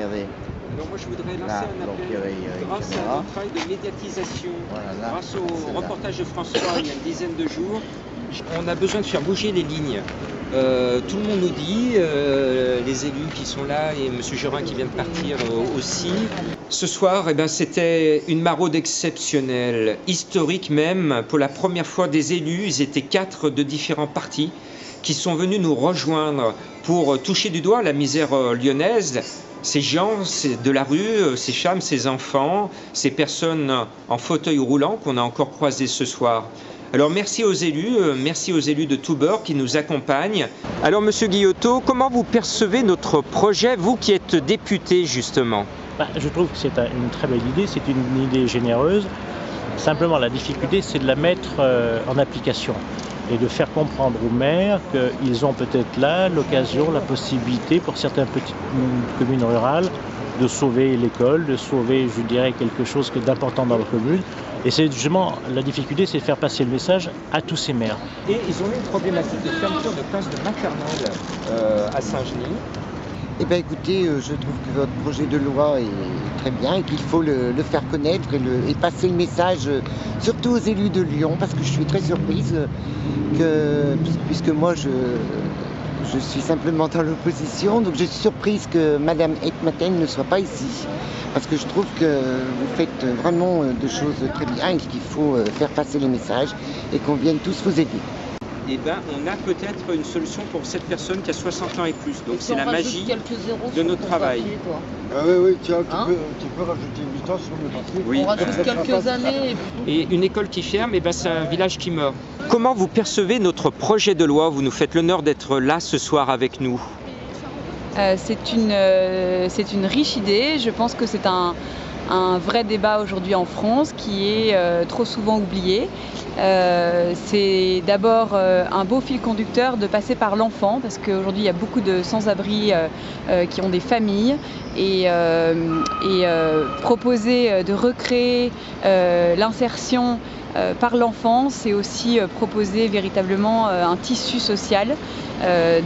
Hervé. Alors moi je voudrais lancer Là, un donc, appel grâce à caméra. notre travail de médiatisation, Voilà, là, grâce au c'est là. reportage de François il y a une dizaine de jours. On a besoin de faire bouger les lignes. Tout le monde nous dit, les élus qui sont là et M. Jurin qui vient de partir aussi. Ce soir, eh ben, c'était une maraude exceptionnelle, historique même. Pour la première fois, des élus, ils étaient 4 de différents partis, qui sont venus nous rejoindre pour toucher du doigt la misère lyonnaise. Ces gens de la rue, ces femmes, ces enfants, ces personnes en fauteuil roulant qu'on a encore croisées ce soir. Alors merci aux élus de tous bords qui nous accompagnent. Alors Monsieur Guillotot, comment vous percevez notre projet, vous qui êtes député justement? Je trouve que c'est une très belle idée, c'est une idée généreuse. Simplement la difficulté c'est de la mettre en application et de faire comprendre aux maires qu'ils ont peut-être là l'occasion, la possibilité pour certaines petites communes rurales de sauver l'école, de sauver, je dirais, quelque chose d'important dans leur commune. Et c'est justement, la difficulté, c'est de faire passer le message à tous ces maires. Et ils ont eu une problématique de fermeture de classe de maternelle à Saint-Genis. Eh bien écoutez, je trouve que votre projet de loi est très bien et qu'il faut le faire connaître et passer le message surtout aux élus de Lyon, parce que je suis très surprise puisque moi je suis simplement dans l'opposition, donc je suis surprise que Madame Ekmaten ne soit pas ici, parce que je trouve que vous faites vraiment des choses très bien et qu'il faut faire passer les messages et qu'on vienne tous vous aider. Eh ben, on a peut-être une solution pour cette personne qui a 60 ans et plus. Donc c'est la magie de notre travail. Oui, tiens, tu peux rajouter 8 ans sur le papier. Oui. On rajoute quelques années. Et une école qui ferme, eh ben, c'est un village qui meurt. Comment vous percevez notre projet de loi? Vous nous faites l'honneur d'être là ce soir avec nous. C'est une riche idée. Je pense que c'est un vrai débat aujourd'hui en France qui est trop souvent oublié. C'est d'abord un beau fil conducteur de passer par l'enfant, parce qu'aujourd'hui il y a beaucoup de sans-abri qui ont des familles et proposer de recréer l'insertion par l'enfant, c'est aussi proposer véritablement un tissu social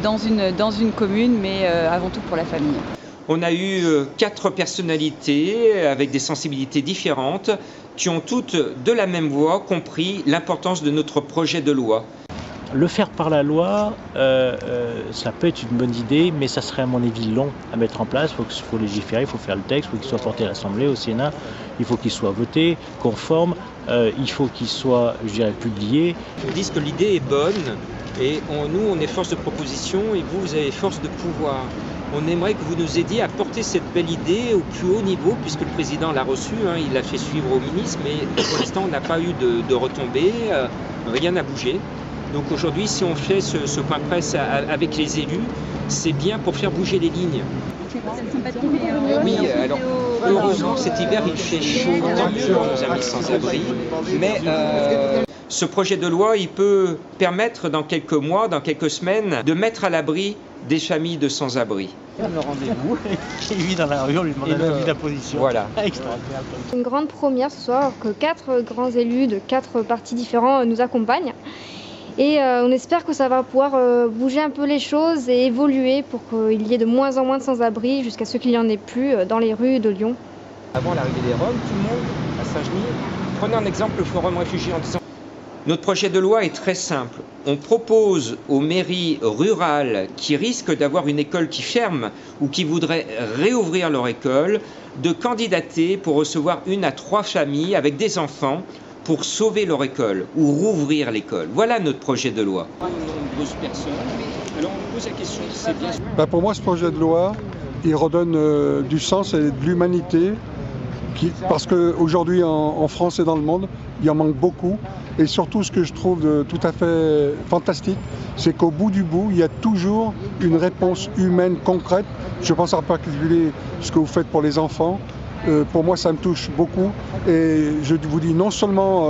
dans une commune, mais avant tout pour la famille. On a eu 4 personnalités avec des sensibilités différentes qui ont toutes de la même voix compris l'importance de notre projet de loi. Le faire par la loi, ça peut être une bonne idée, mais ça serait à mon avis long à mettre en place. Il faut légiférer, il faut faire le texte, il faut qu'il soit porté à l'Assemblée, au Sénat, il faut qu'il soit voté, conforme, il faut qu'il soit, je dirais, publié. Ils disent que l'idée est bonne et nous, on est force de proposition et vous avez force de pouvoir. On aimerait que vous nous aidiez à porter cette belle idée au plus haut niveau, puisque le président l'a reçu, il l'a fait suivre au ministre, mais pour l'instant on n'a pas eu de retombées, rien n'a bougé. Donc aujourd'hui, si on fait ce point de presse avec les élus, c'est bien pour faire bouger les lignes. Oui, alors heureusement cet hiver il fait chaud, tant mieux pour nos amis sans-abri, mais ce projet de loi il peut permettre dans quelques mois, dans quelques semaines, de mettre à l'abri des familles de sans-abri. Le rendez-vous, il vit dans la rue, on lui demande un avis d'imposition. Voilà. Une grande première ce soir, que 4 grands élus de 4 partis différents nous accompagnent. Et on espère que ça va pouvoir bouger un peu les choses et évoluer pour qu'il y ait de moins en moins de sans-abri jusqu'à ce qu'il n'y en ait plus dans les rues de Lyon. Avant l'arrivée des Roms, tout le monde, à Saint-Genis, prenait en exemple le Forum réfugié en disant notre projet de loi est très simple. On propose aux mairies rurales qui risquent d'avoir une école qui ferme ou qui voudraient réouvrir leur école de candidater pour recevoir 1 à 3 familles avec des enfants pour sauver leur école ou rouvrir l'école. Voilà notre projet de loi. Nombreuses personnes. Alors on nous pose la question, c'est bien. Pour moi, ce projet de loi, il redonne du sens et de l'humanité, parce qu'aujourd'hui en France et dans le monde, il en manque beaucoup. Et surtout, ce que je trouve tout à fait fantastique, c'est qu'au bout du bout, il y a toujours une réponse humaine concrète. Je pense en particulier ce que vous faites pour les enfants. Pour moi, ça me touche beaucoup. Et je vous dis, non seulement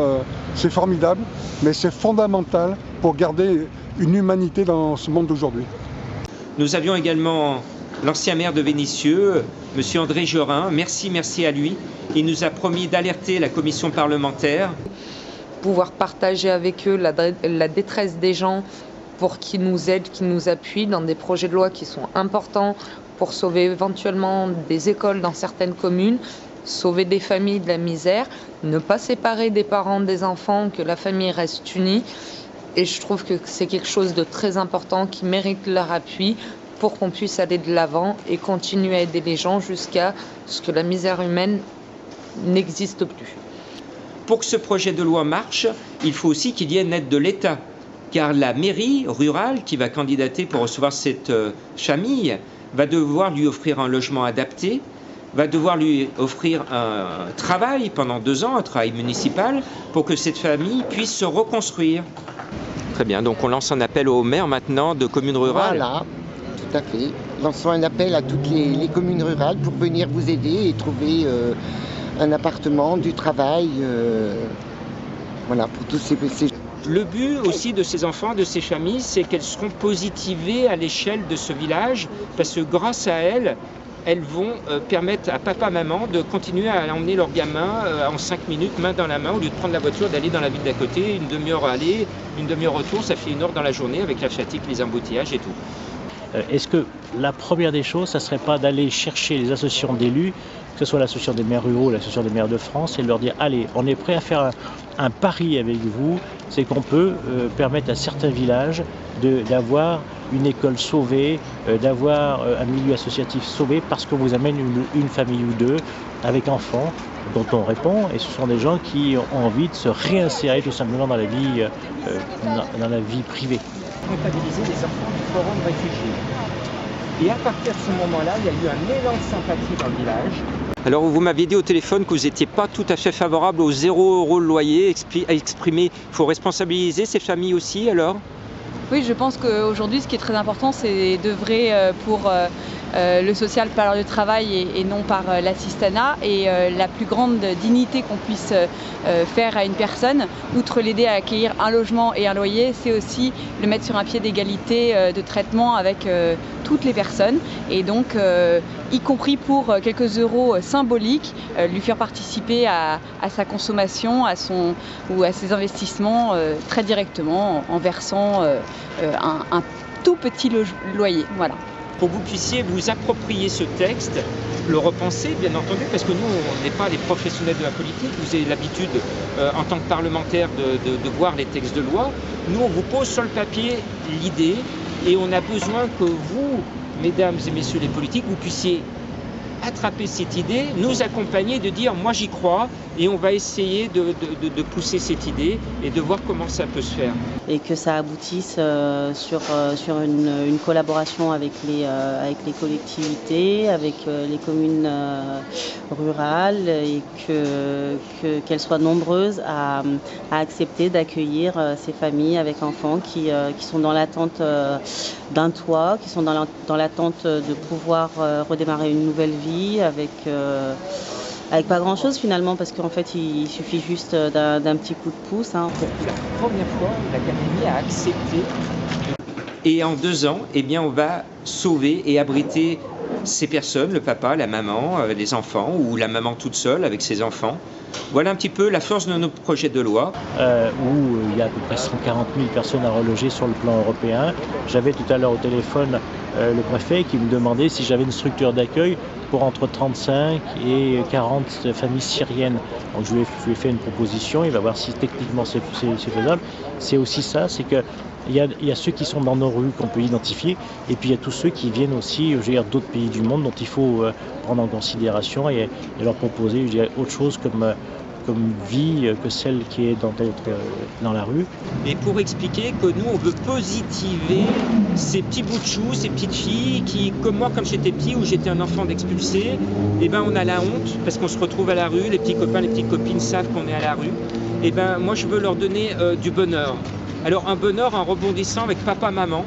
c'est formidable, mais c'est fondamental pour garder une humanité dans ce monde d'aujourd'hui. Nous avions également l'ancien maire de Vénissieux, M. André Jurin. Merci à lui. Il nous a promis d'alerter la commission parlementaire. Pouvoir partager avec eux la détresse des gens pour qu'ils nous aident, qu'ils nous appuient dans des projets de loi qui sont importants pour sauver éventuellement des écoles dans certaines communes, sauver des familles de la misère, ne pas séparer des parents des enfants, que la famille reste unie. Et je trouve que c'est quelque chose de très important qui mérite leur appui pour qu'on puisse aller de l'avant et continuer à aider les gens jusqu'à ce que la misère humaine n'existe plus. Pour que ce projet de loi marche, il faut aussi qu'il y ait une aide de l'État. Car la mairie rurale qui va candidater pour recevoir cette famille va devoir lui offrir un logement adapté, va devoir lui offrir un travail pendant 2 ans, un travail municipal, pour que cette famille puisse se reconstruire. Très bien, donc on lance un appel aux maires maintenant de communes rurales. Voilà, tout à fait. Lançons un appel à toutes les communes rurales pour venir vous aider et trouver un appartement, du travail, voilà, pour tous ces... Le but aussi de ces enfants, de ces familles, c'est qu'elles seront positivées à l'échelle de ce village, parce que grâce à elles, elles vont permettre à papa, maman de continuer à emmener leurs gamins en 5 minutes, main dans la main, au lieu de prendre la voiture, d'aller dans la ville d'à côté, une demi-heure aller, une demi-heure retour, ça fait 1 heure dans la journée avec la fatigue, les embouteillages et tout. Est-ce que la première des choses, ça ne serait pas d'aller chercher les associations d'élus, que ce soit l'association des maires ruraux, l'association des maires de France, et de leur dire, allez, on est prêt à faire un pari avec vous, c'est qu'on peut permettre à certains villages d'avoir une école sauvée, d'avoir un milieu associatif sauvé parce qu'on vous amène une famille ou 2 avec enfants dont on répond, et ce sont des gens qui ont envie de se réinsérer tout simplement dans la vie privée. Comptabiliser les enfants du forum réfugiés. Et à partir de ce moment-là, il y a eu un élan de sympathie dans le village. Alors vous m'aviez dit au téléphone que vous n'étiez pas tout à fait favorable aux 0 € le loyer exprimé. Il faut responsabiliser ces familles aussi alors ? Oui, je pense qu'aujourd'hui, ce qui est très important, c'est d'œuvrer pour le social par le travail et non par l'assistanat. Et la plus grande dignité qu'on puisse faire à une personne, outre l'aider à acquérir un logement et un loyer, c'est aussi le mettre sur un pied d'égalité de traitement avec toutes les personnes. Et donc, y compris pour quelques euros symboliques, lui faire participer à sa consommation, ou à ses investissements très directement en versant un tout petit loyer. Voilà. Pour que vous puissiez vous approprier ce texte, le repenser bien entendu, parce que nous on n'est pas des professionnels de la politique, vous avez l'habitude en tant que parlementaire de voir les textes de loi. Nous on vous pose sur le papier l'idée et on a besoin que vous, mesdames et messieurs les politiques, vous puissiez attraper cette idée, nous accompagner, de dire moi j'y crois et on va essayer de pousser cette idée et de voir comment ça peut se faire. Et que ça aboutisse sur une collaboration avec les collectivités, avec les communes rurales et qu'elles soient nombreuses à accepter d'accueillir ces familles avec enfants qui sont dans l'attente d'un toit, qui sont dans l'attente de pouvoir redémarrer une nouvelle vie avec pas grand chose finalement, parce qu'en fait il suffit juste d'un petit coup de pouce. Pour la première fois, l'Académie a accepté. Et en 2 ans, eh bien, on va sauver et abriter ces personnes, le papa, la maman, les enfants, ou la maman toute seule avec ses enfants. Voilà un petit peu la force de notre projet de loi. Où il y a à peu près 140 000 personnes à reloger sur le plan européen. J'avais tout à l'heure au téléphone le préfet qui me demandait si j'avais une structure d'accueil pour entre 35 et 40 familles syriennes. Donc je lui ai fait une proposition, il va voir si techniquement c'est faisable. C'est aussi ça, c'est que il y a ceux qui sont dans nos rues qu'on peut identifier, et puis il y a tous ceux qui viennent aussi d'autres pays du monde dont il faut prendre en considération et leur proposer autre chose comme vie que celle qui est dans la rue. Et pour expliquer que nous, on veut positiver ces petits bouts de choux, ces petites filles qui, comme moi, quand j'étais petit, où j'étais un enfant d'expulsé, eh ben, on a la honte parce qu'on se retrouve à la rue, les petits copains, les petites copines savent qu'on est à la rue. Eh ben, moi, je veux leur donner du bonheur. Alors, un bonheur en rebondissant avec papa, maman.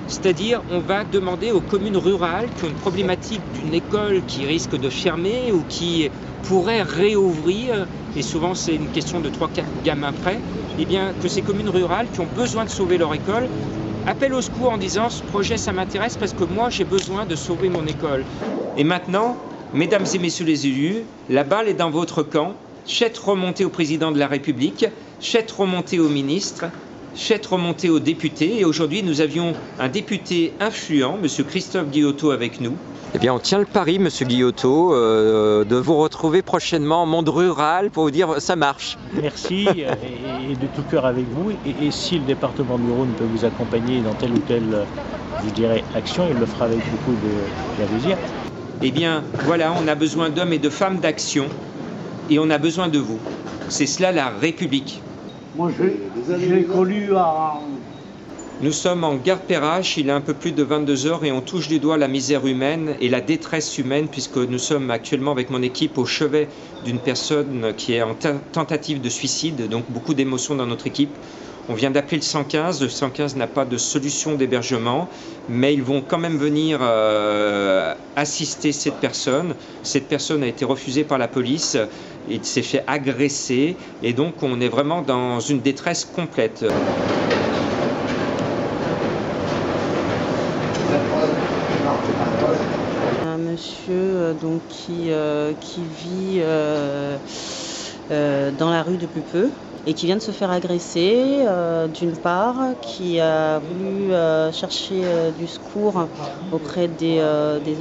C'est-à-dire, on va demander aux communes rurales qui ont une problématique d'une école qui risque de fermer ou qui pourrait réouvrir, et souvent c'est une question de 3-4 gamins près, eh bien, que ces communes rurales qui ont besoin de sauver leur école appellent au secours en disant « ce projet ça m'intéresse parce que moi j'ai besoin de sauver mon école ». Et maintenant, mesdames et messieurs les élus, la balle est dans votre camp, chette remontée au président de la République, chette remontée au ministre, chette remontée aux députés, et aujourd'hui nous avions un député influent, M. Christophe Guillotot avec nous, Eh bien, on tient le pari, Monsieur Guillotot, de vous retrouver prochainement en monde rural pour vous dire ça marche. Merci et de tout cœur avec vous. Et si le département du Rhône peut vous accompagner dans telle ou telle, je dirais, action, il le fera avec beaucoup de plaisir. Eh bien, voilà, on a besoin d'hommes et de femmes d'action et on a besoin de vous. C'est cela la République. Moi, j'ai connu à... Nous sommes en gare Perrache, il est un peu plus de 22 h et on touche du doigt la misère humaine et la détresse humaine puisque nous sommes actuellement avec mon équipe au chevet d'une personne qui est en tentative de suicide, donc beaucoup d'émotions dans notre équipe. On vient d'appeler le 115 n'a pas de solution d'hébergement, mais ils vont quand même venir assister cette personne. Cette personne a été refusée par la police, il s'est fait agresser et donc on est vraiment dans une détresse complète. Un monsieur donc, qui vit dans la rue depuis peu et qui vient de se faire agresser d'une part, qui a voulu chercher du secours auprès des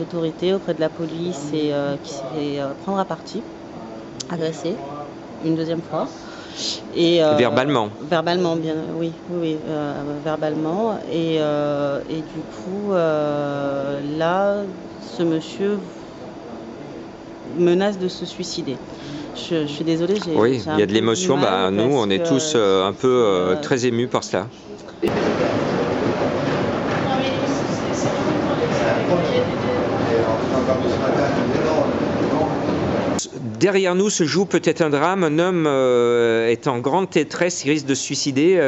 autorités, auprès de la police et qui s'est fait prendre à partie, agressé une deuxième fois. Et verbalement. Verbalement, bien, oui, verbalement. Et du coup, là, ce monsieur menace de se suicider. Je suis désolée. Oui, il y a de l'émotion. Nous, on est tous un peu très émus par cela. Derrière nous se joue peut-être un drame. Un homme est en grande détresse, il risque de se suicider.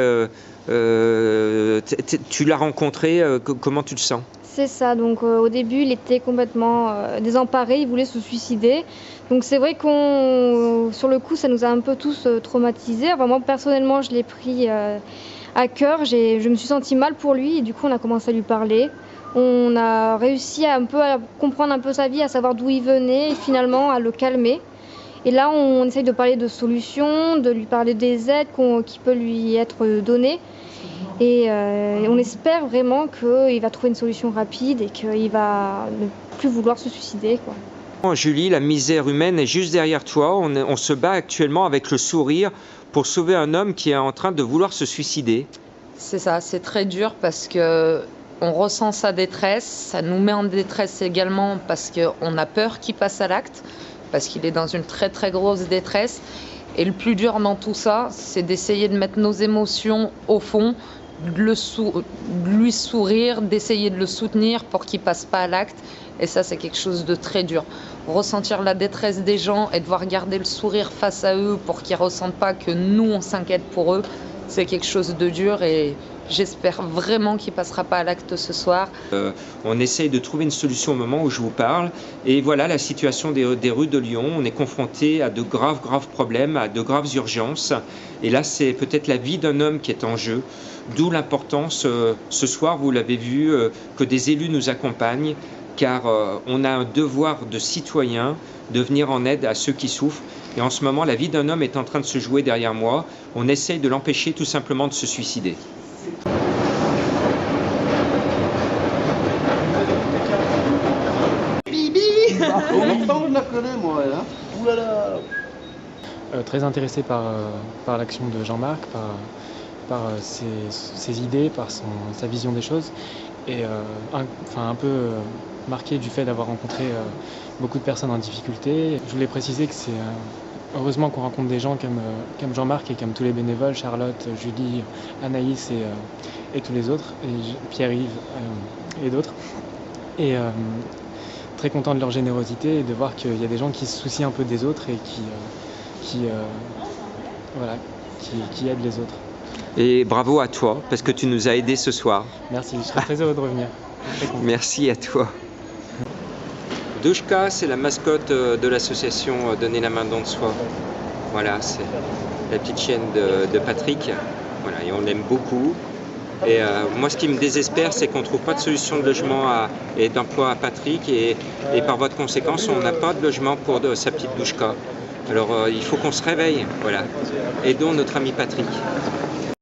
Tu l'as rencontré, comment tu le sens? C'est ça, donc au début il était complètement désemparé, il voulait se suicider. Donc c'est vrai sur le coup ça nous a un peu tous traumatisés. Enfin, moi personnellement je l'ai pris à cœur, je me suis sentie mal pour lui et du coup on a commencé à lui parler. On a réussi à comprendre un peu sa vie, à savoir d'où il venait et finalement à le calmer. Et là on essaye de parler de solutions, de lui parler des aides qui peuvent lui être données. Et on espère vraiment qu'il va trouver une solution rapide et qu'il va ne plus vouloir se suicider, quoi. Julie, la misère humaine est juste derrière toi. On se bat actuellement avec le sourire pour sauver un homme qui est en train de vouloir se suicider. C'est ça, c'est très dur parce que on ressent sa détresse, ça nous met en détresse également parce qu'on a peur qu'il passe à l'acte, parce qu'il est dans une très très grosse détresse. Et le plus dur dans tout ça, c'est d'essayer de mettre nos émotions au fond, de lui sourire, d'essayer de le soutenir pour qu'il passe pas à l'acte. Et ça, c'est quelque chose de très dur. Ressentir la détresse des gens et devoir garder le sourire face à eux pour qu'ils ne ressentent pas que nous, on s'inquiète pour eux, c'est quelque chose de dur et j'espère vraiment qu'il ne passera pas à l'acte ce soir. On essaye de trouver une solution au moment où je vous parle. Et voilà la situation des rues de Lyon. On est confronté à de graves problèmes, à de graves urgences. Et là, c'est peut-être la vie d'un homme qui est en jeu. D'où l'importance, ce soir, vous l'avez vu, que des élus nous accompagnent, car on a un devoir de citoyen de venir en aide à ceux qui souffrent. Et en ce moment, la vie d'un homme est en train de se jouer derrière moi. On essaye de l'empêcher tout simplement de se suicider. Je la connais, moi, là. Ouh là là. Très intéressé par l'action de Jean-Marc, par ses idées, par sa vision des choses. Et un peu marqué du fait d'avoir rencontré beaucoup de personnes en difficulté. Je voulais préciser que c'est heureusement qu'on rencontre des gens comme Jean-Marc et comme tous les bénévoles, Charlotte, Julie, Anaïs et tous les autres, et Pierre-Yves et d'autres. Et très content de leur générosité et de voir qu'il y a des gens qui se soucient un peu des autres et qui aident les autres. Et bravo à toi, parce que tu nous as aidés ce soir. Merci, je serais très heureux de revenir. Merci à toi. Douchka, c'est la mascotte de l'association Donner la main don de soi. Voilà, c'est la petite chienne de Patrick. Voilà, et on l'aime beaucoup. Et moi, ce qui me désespère, c'est qu'on ne trouve pas de solution de logement et d'emploi à Patrick. Et par voie de conséquence, on n'a pas de logement pour sa petite Douchka. Alors, il faut qu'on se réveille. Voilà. Aidons notre ami Patrick.